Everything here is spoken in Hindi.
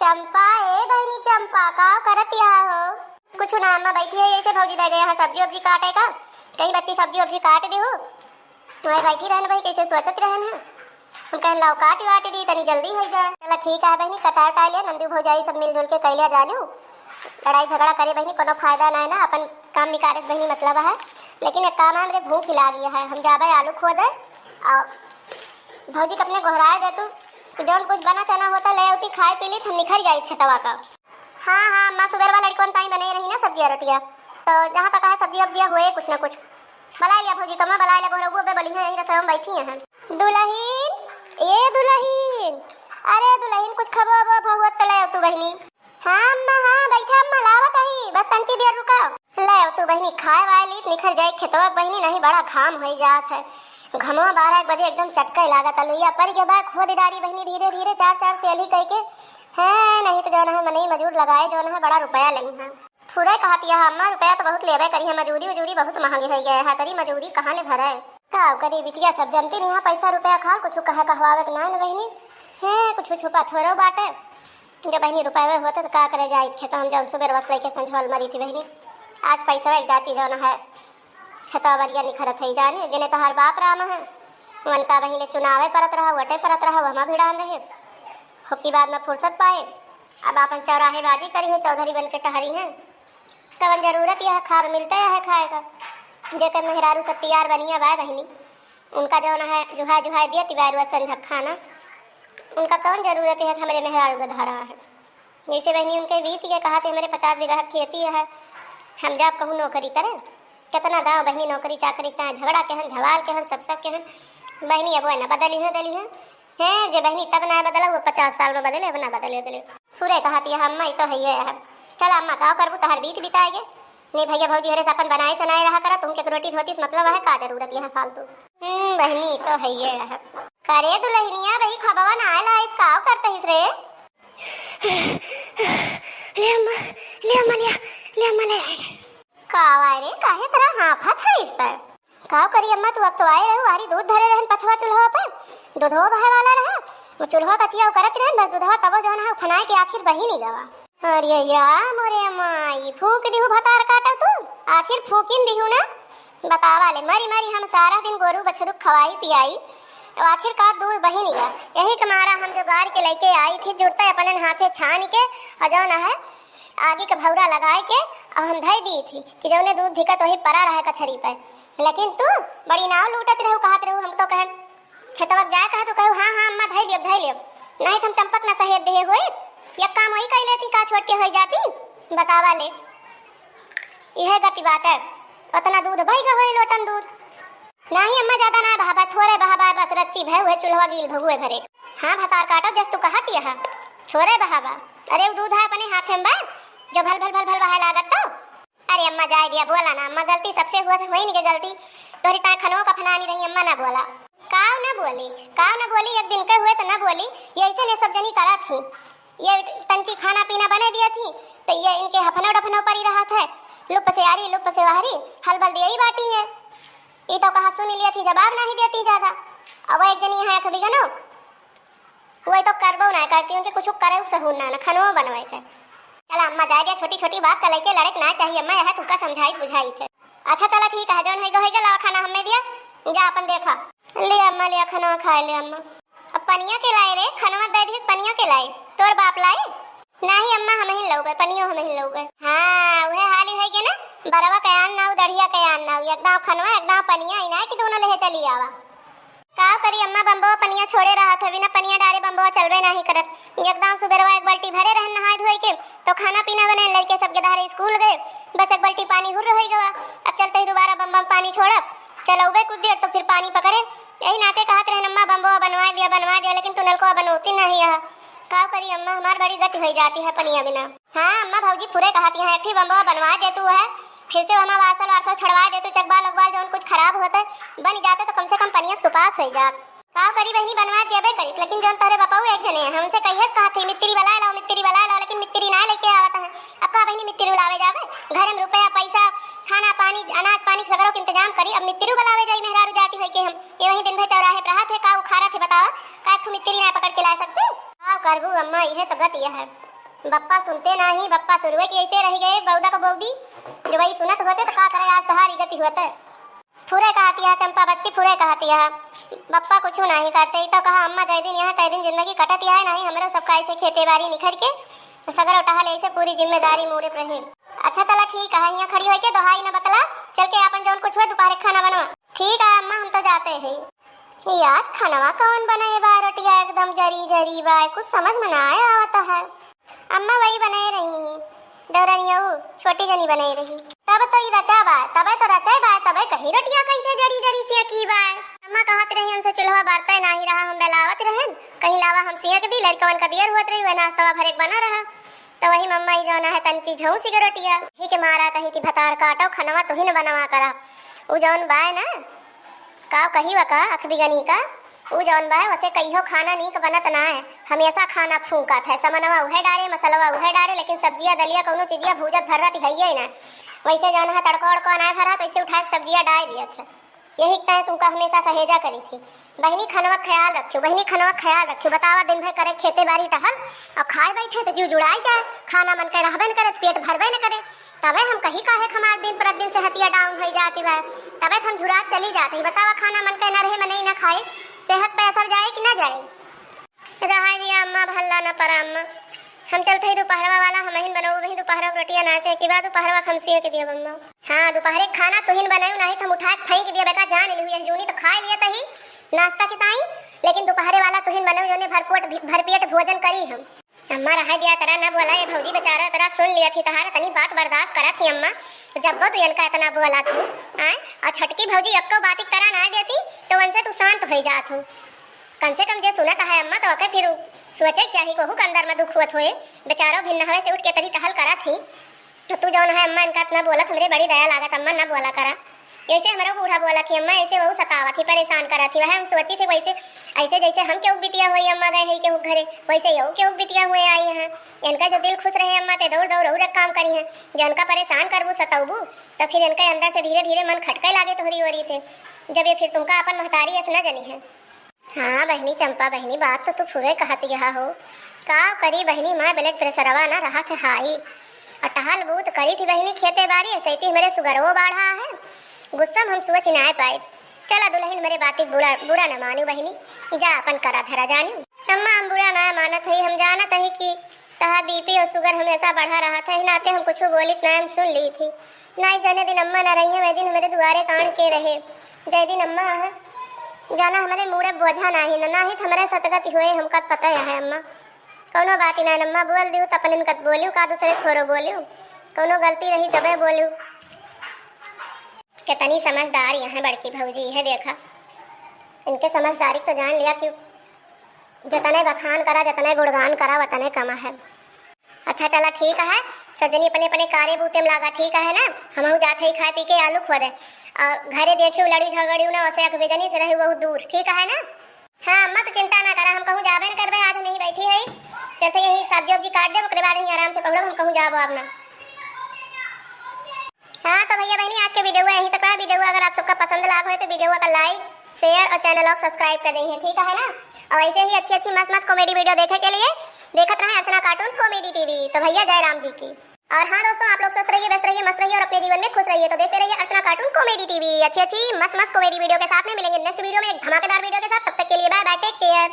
चंपा ए बहनी चंपा का करत यहाँ हो? कुछ ना अम्मा बैठी है ऐसे भौजी दे गए यहाँ सब्जी वब्जी काटे का। कई बच्ची सब्जी वब्जी काट दे हो मैं बैठी रहन भाई कैसे सोचत रहन है। हम कह लाओ काट वाट दी तनी जल्दी हो जाए। चला ठीक है बहनी कटा उटा लिया नंदू भौजाई सब मिलजुल के कैलिया जानू। लड़ाई झगड़ा करे बहनी कोनो फायदा ना है ना अपन काम निकाले बहनी मतलब है। लेकिन एक काम है मेरे भूख हिला गया है हम जाबे आलू खो दे और भौजी को अपने गोहराए दे तू जौन कुछ बना चना होता ले आती खाए पी ली हम निखर जाए खेतवा का। हाँ हाँ अम्मा सुबह वाला लड़कों ताई बने रही ना सब्जियाँ रोटियाँ तो जहाँ तक है सब्जी वब्जियाँ हुए कुछ ना कुछ बला लिया भौजी कमा बला लिया गोहरबू पे बली है यही रसोई में बैठी हैं। दुल्हन ए दुल्हन अरे दुल्हन कुछ खबर भगवत तो ले तू बहनी। हाँ अम्मा हाँ बैठा अम्मा लावत आई बस तंची देर रुका ले तू बहनी खाए वाली निखर जाए खेतवा बहनी नहीं बड़ा घाम हो जात है। घमवा 12 बजे एकदम चटका लागत लोहिया पर के बाद खोद डारी बहनी धीरे धीरे चार चार से अली कह के है नहीं तो जो है मनी मजूर लगाए जो है बड़ा रुपया लई है। फुरे कहती है अम्मा रुपया तो बहुत लेबे करी है मजूरी उजूरी बहुत महंगी हो गया है तरी मजूरी कहाँ ले भरे का करी बिटिया सब जनती नहीं पैसा रुपया खा कुछ कहे कहवावे ना बहनी है कुछ छुपा थोड़ो बाटे जब बहनी रुपये होते तो का करे जाए खेत हम जब सुबह बस लेके संझोल मरी थी बहनी आज पैसा एक जाती जो है खेतवा बरिया निखरत है जाने जिन्हें तो हर बाप राम है उनका वही ले चुनावे परत रहा वटे परत रहा वहाँ भिड़ान रहे होकी बाद में फुर्सत पाए अब अपन चौराहे बाजी करी है चौधरी बन के टहरी है कवन जरूरत यह खाब मिलता है खाएगा जेकर मेहरारू सब तैयार बनिया बाय बहनी उनका जो है जुहा जुहा दिया तिवारुआ संझक खाना उनका कौन जरूरत है हमारे मेहरारू का धरा है। जैसे बहनी उनके बीत के कहा थे हमारे 50 बीघा खेती है हम जब कहूँ नौकरी करें कितना दाव बहनी नौकरी चाकरी का झगड़ा केहन झवाल केहन सब केहन बहनी अब न बदली है दली है जे बहनी तब ना बदला वो 50 साल में बदले अब ना बदले पूरे कहती है अम्मा तो है चल अम्मा का करबू तहर बीच बिताएगे नहीं भैया भौजी हरे अपन बनाए सुनाए रहा करा तुमके रोटी धोती मतलब है का जरूरत है फालतू बहनी तो है करे दुल्हनिया भाई खबवा ना आला इसका करते हिस रे ले अम्मा ले कावा रे काहे तरह हाफत है इस पर का करी अम्मा तू अब तो आए रहो हरी दूध धरे रहन पछवा चूल्हा पे दूधो बहे वाला रहा वो चूल्हा कचिया करत रहन बस दूधवा तब जो है फनाए के आखिर बही नहीं गवा। अरे या मोरे अम्मा ई फूक दिहु भतार काटा तू आखिर फूकिन दिहु ना बतावा ले मरी मरी हम सारा दिन गोरू बछरू खवाई पियाई तो आखिर कार दूध बही नहीं गया यही कमारा हम जो गार के लेके आई थी जुड़ता अपन हाथे छान के अजौना है आगे का भौरा लगाए के और हम धई दी थी कि जो ने दूध धिकत वही परा रहा कछरी पर लेकिन तू बड़ी नाव लूटत रहू कहत रहू हम तो कहन खेतवक जाए कहा तो कहू हाँ हाँ अम्मा धई लियब नहीं तो हम चंपक न सहेद दे होए या काम वही कर लेती का छोड़ के हो जाती बतावा ले यह गति बात है उतना दूध बही गए लोटन दूध नहीं अम्मा ज्यादा ना बहाबा थोड़े बहाबा बस रच्ची भय हुए चूल्हा गिल भगुए भरे हाँ भतार काटो जस तू कहती है थोड़े बहाबा अरे वो दूध है अपने हाथ में बा जो भल भल भल भल बहा लागत तो अरे अम्मा जाए दिया बोला ना अम्मा गलती सबसे हुआ था वही नहीं गलती तोरी ता खनों का फनानी रही अम्मा ना बोला काव ना बोली एक दिन के हुए तो ना बोली ये ऐसे ने सब जनी करा थी ये तंची खाना पीना बने दिया थी तो ये इनके हफनो डफनो पर ही रहा था लुप से आरी लुप से वारी हल बल दिया ही बाटी है ये तो कहा सुनी लिया थी जवाब नहीं देती ज्यादा अब एक जनी है कभी गनो वही तो करबो ना करती उनके कुछ करे सहून ना खनो बनवाए थे चला अम्मा जा दिया छोटी छोटी बात का लेके लड़क ना चाहिए अम्मा यह तुका समझाई बुझाई थे अच्छा चला ठीक है जौन है लावा खाना हमें दिया जा अपन देखा ले अम्मा ले खाना खाए ले अम्मा अब पनिया के लाए रे खनवा दे दी पनिया के लाए तोर बाप लाए नहीं अम्मा हम ही लोगे पनियो हम ही लोगे हाँ वह हाली है के ना बरवा कयान ना दढ़िया कयान ना एकदम खनवा एकदम पनिया इना कि दोनों ले चली आवा का करी अम्मा बम्बवा पनिया छोड़े रहा था बिना पनिया डारे बम्बवा चलबे नहीं करत एकदम सुबह एक बाल्टी भरे रहन नहाए धोए के तो खाना पीना बने लड़के सब गधारे स्कूल गए बस एक बाल्टी पानी हुर रही गवा अब चलते ही दोबारा बम बम पानी छोड़ब चलोगे कुछ देर तो फिर पानी पकड़े यही नाते कहत रहे अम्मा बम्बवा बनवा दिया लेकिन तू नलको बनोती नहीं है का करी अम्मा हमार बड़ी गति हो जाती है पनिया बिना। हाँ अम्मा भौजी पूरे कहती है एक बम्बवा बनवा दे तू है फिर से हमारा वासल छड़वा दे तो चकबाल अकबाल जो कुछ खराब होता है बन जाते तो कम से कम पनिया सुपास हो जात का करी बहनी बनवा दिया करी लेकिन जो तोरे बापाऊ एक जने हमसे कहिए कहा थी मित्ती बला लाओ लेकिन मित्ती ना लेके आवत है अब का बहनी मित्ती लावे जावे घर में रुपया पैसा खाना पानी अनाज पानी सगरों के इंतजाम करी अब मित्ती बुलावे जाई मेहरारू जाती है कि हम ये वही दिन भर चौराहे पर रहा थे का उखाड़ा थे बतावा का मित्ती ना पकड़ के ला सकते हाँ करबू अम्मा यह तो गति है बप्पा सुनते नहीं, बप्पा सुनवे की ऐसे रह गए बौदा का बौदी, जो वही सुनत होते तो का करे आज तहारी गति होते। फुरे कहती है चंपा बच्ची, फुरे कहती है, बप्पा कुछ नहीं करते। तो कहा अम्मा जय दिन यहाँ तय दिन जिंदगी कटती है नहीं, हमारे सबका ऐसे खेती बाड़ी निखर के सगर उठा ले, ऐसे पूरी जिम्मेदारी मोड़े पे रहे। अच्छा चला ठीक है, यहाँ खड़ी होके दोहाई न बतला, चल के अपन जौन कुछ हुआ दोपहर खाना बनवा। ठीक है अम्मा हम तो जाते हैं। यार खानवा कौन बनाए बा, रोटियां एकदम जरी जरी बा, कुछ समझ में ना आया आता है। अम्मा वही बनाए रही, दौरनियो छोटी जनी बनाई रही, तब तो रचा बा, तबे तो रचाए बा, तबे कहीं रोटियां कैसे जरी जरी से की बा। अम्मा कहत रही उनसे चूल्हा बारता नहीं रहा, हम बेलावत रहन, कहीं लावा हम सियक दी, लड़कवन का दियर होत रही, वह नाश्ता भर एक बना रहा, तो वही मम्मा ही जौन है तंची झऊ सी रोटियां ही के मारा कही थी भतार काटो खनवा तो ही न बनवा करा। उ जौन बाय ना का कही वा का अख बिगनी का, उ जौन बाय वैसे कहियो खाना नीक बनत ना है, हमेशा खाना फूंकत है, समनवा उहे डारे मसलवा उहे डारे, लेकिन सब्जियां दलिया कौनो चीजिया भूजत भरत है ही ना, वैसे जौन है तड़का उड़का ना भरा तो इसे उठा के सब्जियां डाल दिया था। यही कहते तुमको हमेशा सहेजा करी थी, बहनी खनवा ख्याल रखियो, बहनी खनवा ख्याल रखियो, बतावा दिन भर करे खेती बाड़ी टहल और खाए बैठे तो जीव जुड़ाई जाए, खाना मन के रहबे न करे पेट भरबे न करे, तबे हम कहीं काहे हमार दिन प्रतिदिन सेहतिया डाउन हो जाती बा, तबे हम झुरात चली जाती। बतावा खाना मन के न रहे मन न खाए, सेहत पे असर जाए कि न जाए। रहा दिया अम्मा भल्ला न परा अम्मा, हम चलते ही दोपहरवा वाला हम ही बनाऊ, वही दोपहर रोटियां नाचे की बाद दोपहरवा खमसी के दिया मम्मा। हाँ दोपहर खाना तो ही बनाऊ नहीं तो हम उठा के फेंक दिया, बेटा जान ली हुई जूनी तो खा लिया तही नाश्ता के ताई, लेकिन दोपहर वाला तो ही बनाऊ जोने भरपेट भोजन करी हम। अम्मा रहा दिया तरह न बोला, ये भौजी बेचारा तरह सुन लिया थी, तहारा तनी बात बर्दाश्त करा थी अम्मा, जब तो इनका इतना बोला तू आए, और छटकी भौजी अक्को बात तरह ना देती तो उनसे तू शांत हो जा तू, कम से कम जे सुनत है अम्मा तो ओके फिर सोचे चाहिए को के अंदर में दुख हुआ होए, बेचारो भिन्न हवे से उठ के तरी टहल करा थी, तो तू जौन है अम्मा इनका इतना बोलत हमरे बड़ी दया लागत, अम्मा न बोला करा, ऐसे हमारा बूढ़ा बोला थी अम्मा, ऐसे वो सतावा थी परेशान करा थी, वह हम सोची थी वैसे ऐसे जैसे हम केहू बिटिया हुई अम्मा गए है केहू घरे, वैसे यहू केहू बिटिया हुए आई हैं, इनका जो दिल खुश रहे अम्मा ते दौड़ दौड़ और काम करी है, जो इनका परेशान करबू सताऊबू तो फिर इनके अंदर से धीरे धीरे मन खटके लागे तोहरी ओरी से, जब ये फिर तुमका अपन महतारी ऐसे न जनी है। हाँ बहनी चंपा बहनी बात तो तू पूरे कहती गया हो, का करी बहनी माँ ब्लड प्रेशरवा ना रहा थे हाई, और टहल बूत करी थी बहनी खेते बाड़ी, ऐसे ही मेरे सुगरवो बढ़ा है, गुस्सा हम सोच ना पाए, चला दुल्हन मेरे बात बुरा न मानू बहनी, जा अपन करा धरा जानू। अम्मा हम बुरा ना मानत है, हम जानत है कि तहा बीपी और शुगर हमेशा बढ़ा रहा था, ही नाते हम कुछ बोलित ना हम सुन ली थी, ना जने दिन अम्मा न रही है वह दिन हमारे दुआरे कान के रहे, जय दिन अम्मा है जाना हमारे मुड़े बोझा नहीं ना ही हमारे सतगति हुए हमका पता है अम्मा, कौनो बात ही ना अम्मा बोल दियो तो अपन इनका बोलियो का दूसरे थोड़ो बोलियो, कौनो गलती रही तबे बोलियो। कितनी समझदार यहाँ बड़की भौजी है, देखा इनके समझदारी तो जान लिया कि जतने बखान करा जतने गुणगान करा वतने कमा है। अच्छा चला ठीक है, सजनी अपने अपने कार्य बूते में लागा, ठीक है ना, हम जाते ही खाए पी के आलू खो दे और घरे देखियो लड़ी झगड़ी ना वैसे अख बेगनी से रही बहुत दूर, ठीक है ना। हाँ अम्मा तो चिंता ना करा, हम कहूँ जाबे न करबे, आज हम यही बैठी है, चलते यही सब्जी उब्जी काट दे ओकरे बाद यही आराम से पकड़ो, हम कहूँ जाबो अपना। हाँ तो भैया बहनी आज के वीडियो यहीं तक रहा, वीडियो अगर आप सबका पसंद लगा हो तो वीडियो का लाइक शेयर और चैनल को सब्सक्राइब कर देंगे, ठीक है ना। और ऐसे ही अच्छी अच्छी मस्त मस्त कॉमेडी वीडियो देखने के लिए देखते रहें अर्चना कार्टून कॉमेडी टीवी। तो भैया जय राम जी की। और हाँ दोस्तों आप लोग स्वस्थ रहिए, व्यस्त रहिए, मस्त रहिए और अपने जीवन में खुश रहिए। तो देखते रहिए अर्चना कार्टून कॉमेडी टीवी, अच्छी अच्छी मस्त मस्त कॉमेडी वीडियो के साथ में मिलेंगे नेक्स्ट वीडियो में एक धमाकेदार वीडियो के साथ। तब तक के लिए बाय बाय, टेक केयर।